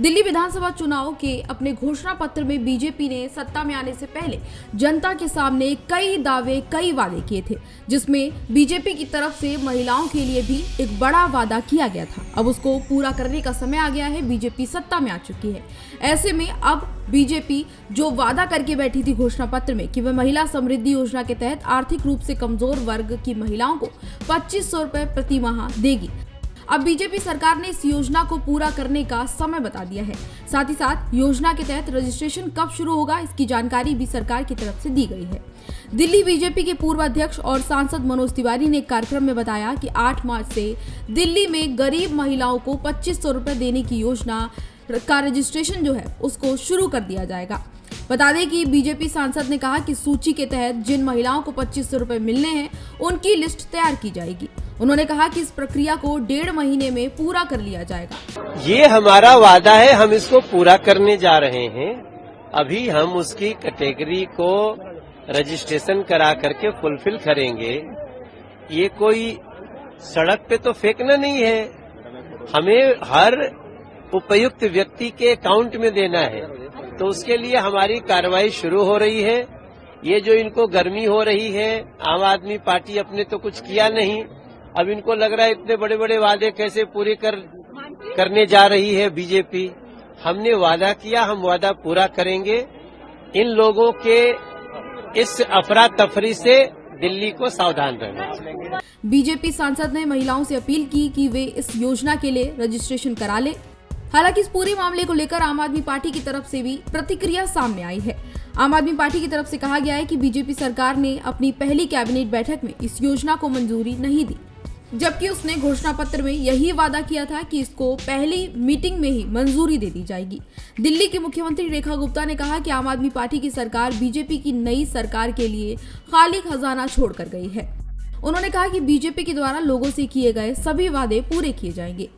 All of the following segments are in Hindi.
दिल्ली विधानसभा चुनाव के अपने घोषणा पत्र में बीजेपी ने सत्ता में आने से पहले जनता के सामने कई दावे, कई वादे किए थे, जिसमें बीजेपी की तरफ से महिलाओं के लिए भी एक बड़ा वादा किया गया था। अब उसको पूरा करने का समय आ गया है। बीजेपी सत्ता में आ चुकी है। ऐसे में अब बीजेपी जो वादा करके बैठी थी घोषणा पत्र में कि वह महिला समृद्धि योजना के तहत आर्थिक रूप से कमजोर वर्ग की महिलाओं को 2500 रुपए प्रति माह देगी, अब बीजेपी सरकार ने इस योजना को पूरा करने का समय बता दिया है। साथ ही साथ योजना के तहत रजिस्ट्रेशन कब शुरू होगा, इसकी जानकारी भी सरकार की तरफ से दी गई है। दिल्ली बीजेपी के पूर्व अध्यक्ष और सांसद मनोज तिवारी ने एक कार्यक्रम में बताया कि 8 मार्च से दिल्ली में गरीब महिलाओं को 2500 रुपए देने की योजना का रजिस्ट्रेशन जो है उसको शुरू कर दिया जाएगा। बता दें कि बीजेपी सांसद ने कहा कि सूची के तहत जिन महिलाओं को 2500 रुपए मिलने हैं उनकी लिस्ट तैयार की जाएगी। उन्होंने कहा कि इस प्रक्रिया को 1.5 महीने में पूरा कर लिया जाएगा। ये हमारा वादा है, हम इसको पूरा करने जा रहे हैं। अभी हम उसकी कैटेगरी को रजिस्ट्रेशन करा करके फुलफिल करेंगे। ये कोई सड़क पे तो फेंकना नहीं है, हमें हर उपयुक्त व्यक्ति के अकाउंट में देना है। तो उसके लिए हमारी कार्रवाई शुरू हो रही है। ये जो इनको गर्मी हो रही है, आम आदमी पार्टी अपने तो कुछ किया नहीं, अब इनको लग रहा है इतने बड़े बड़े वादे कैसे पूरे करने जा रही है बीजेपी। हमने वादा किया, हम वादा पूरा करेंगे। इन लोगों के इस अफरा तफरी से दिल्ली को सावधान रहना। बीजेपी सांसद ने महिलाओं से अपील की कि वे इस योजना के लिए रजिस्ट्रेशन करा ले। हालांकि इस पूरे मामले को लेकर आम आदमी पार्टी की तरफ से भी प्रतिक्रिया सामने आई है। आम आदमी पार्टी की तरफ से कहा गया है कि बीजेपी सरकार ने अपनी पहली कैबिनेट बैठक में इस योजना को मंजूरी नहीं दी, जबकि उसने घोषणा पत्र में यही वादा किया था कि इसको पहली मीटिंग में ही मंजूरी दे दी जाएगी। दिल्ली की मुख्यमंत्री रेखा गुप्ता ने कहा कि आम आदमी पार्टी की सरकार बीजेपी की नई सरकार के लिए खाली खजाना छोड़कर गई है। उन्होंने कहा कि बीजेपी के द्वारा लोगों से किए गए सभी वादे पूरे किए जाएंगे।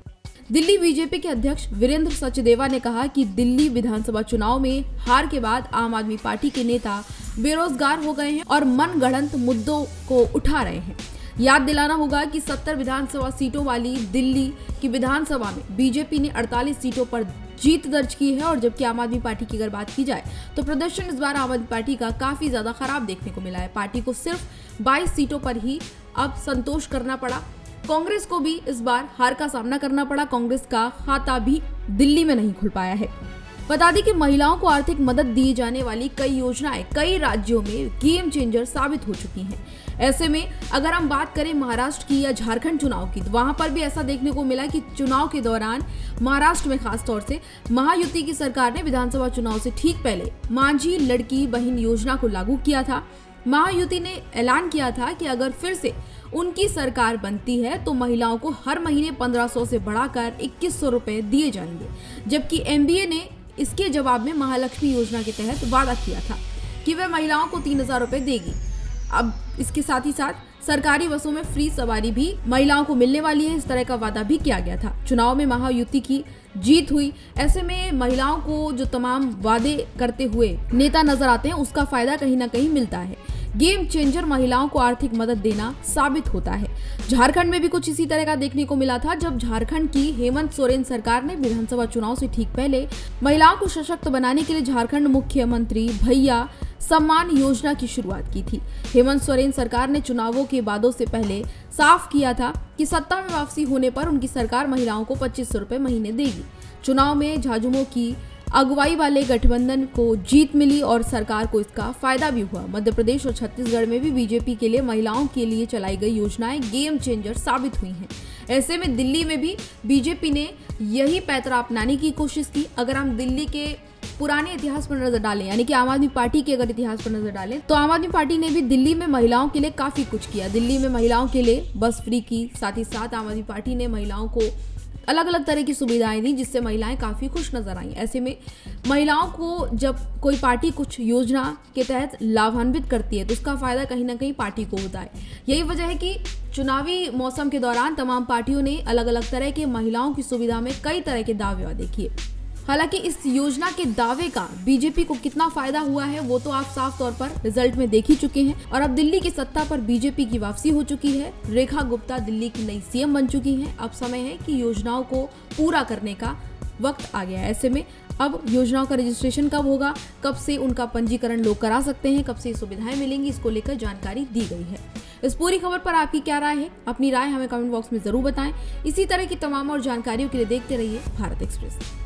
दिल्ली बीजेपी के अध्यक्ष वीरेंद्र सचदेवा ने कहा कि दिल्ली विधानसभा चुनाव में हार के बाद आम आदमी पार्टी के नेता बेरोजगार हो गए हैं और मनगढ़ंत मुद्दों को उठा रहे हैं। याद दिलाना होगा कि 70 विधानसभा सीटों वाली दिल्ली की विधानसभा में बीजेपी ने 48 सीटों पर जीत दर्ज की है, और जबकि आम आदमी पार्टी की अगर बात की जाए तो प्रदर्शन इस बार आम आदमी पार्टी का काफी ज्यादा खराब देखने को मिला है। पार्टी को सिर्फ 22 सीटों पर ही अब संतोष करना पड़ा। कांग्रेस को भी इस बार हार का सामना करना पड़ा। कांग्रेस का खाता भी दिल्ली में नहीं खुल पाया है। बता दें कि महिलाओं को आर्थिक मदद दी जाने वाली कई योजनाएं कई राज्यों में गेम चेंजर साबित हो चुकी हैं। ऐसे में अगर हम बात करें महाराष्ट्र की या झारखंड चुनाव की, तो वहां पर भी ऐसा देखने को मिला कि चुनाव के दौरान महाराष्ट्र में खास तौर से महायुति की सरकार ने विधानसभा चुनाव से ठीक पहले माझी लड़की बहन योजना को लागू किया था। महायुति ने ऐलान किया था कि अगर फिर से उनकी सरकार बनती है तो महिलाओं को हर महीने 1500 से बढ़ाकर 2100 रुपए दिए जाएंगे, जबकि एनडीए ने इसके जवाब में महालक्ष्मी योजना के तहत वादा किया था कि वह महिलाओं को 3000 रुपए देगी। अब इसके साथ ही साथ सरकारी बसों में फ्री सवारी भी महिलाओं को मिलने वाली है, इस तरह का वादा भी किया गया था। चुनाव में महायुति की जीत हुई। ऐसे में महिलाओं को जो तमाम वादे करते हुए नेता नजर आते हैं उसका फायदा कहीं ना कहीं मिलता है। गेम चेंजर महिलाओं को आर्थिक मदद देना साबित होता है। झारखंड में भी कुछ इसी तरह का देखने को मिला था, जब झारखंड की हेमंत सोरेन सरकार ने विधानसभा चुनाव से ठीक पहले महिलाओं को सशक्त बनाने के लिए झारखंड मुख्यमंत्री भैया सम्मान योजना की शुरुआत की थी। हेमंत सोरेन सरकार ने चुनावों के वादों से पहले साफ किया था कि सत्ता में वापसी होने पर उनकी सरकार महिलाओं को 2500 रुपए महीने देगी। चुनाव में झाझुमो की अगुवाई वाले गठबंधन को जीत मिली और सरकार को इसका फायदा भी हुआ। मध्य प्रदेश और छत्तीसगढ़ में भी बीजेपी के लिए महिलाओं के लिए चलाई गई योजनाएं गेम चेंजर साबित हुई हैं। ऐसे में दिल्ली में भी बीजेपी ने यही पैंतरा अपनाने की कोशिश की। अगर हम दिल्ली के पुराने इतिहास पर नजर डालें, यानी कि आम आदमी पार्टी के अगर इतिहास पर नजर डालें, तो आम आदमी पार्टी ने भी दिल्ली में महिलाओं के लिए काफी कुछ किया। दिल्ली में महिलाओं के लिए बस फ्री की, साथ ही साथ आम आदमी पार्टी ने महिलाओं को अलग अलग तरह की सुविधाएं दी, जिससे महिलाएं काफी खुश नजर आईं। ऐसे में महिलाओं को जब कोई पार्टी कुछ योजना के तहत लाभान्वित करती है तो उसका फायदा कहीं ना कहीं पार्टी को होता है। यही वजह है कि चुनावी मौसम के दौरान तमाम पार्टियों ने अलग अलग तरह के महिलाओं की सुविधा में कई तरह के दावे वादे किए। हालांकि इस योजना के दावे का बीजेपी को कितना फायदा हुआ है वो तो आप साफ तौर पर रिजल्ट में देख ही चुके हैं। और अब दिल्ली की सत्ता पर बीजेपी की वापसी हो चुकी है। रेखा गुप्ता दिल्ली की नई सीएम बन चुकी हैं। अब समय है कि योजनाओं को पूरा करने का वक्त आ गया है। ऐसे में अब योजनाओं का रजिस्ट्रेशन कब होगा, कब से उनका पंजीकरण लोग करा सकते हैं, कब से ये सुविधाएं मिलेंगी, इसको लेकर जानकारी दी गई है। इस पूरी खबर पर आपकी क्या राय है? अपनी राय हमें कमेंट बॉक्स में जरूर बताएं। इसी तरह की तमाम और जानकारियों के लिए देखते रहिए भारत एक्सप्रेस।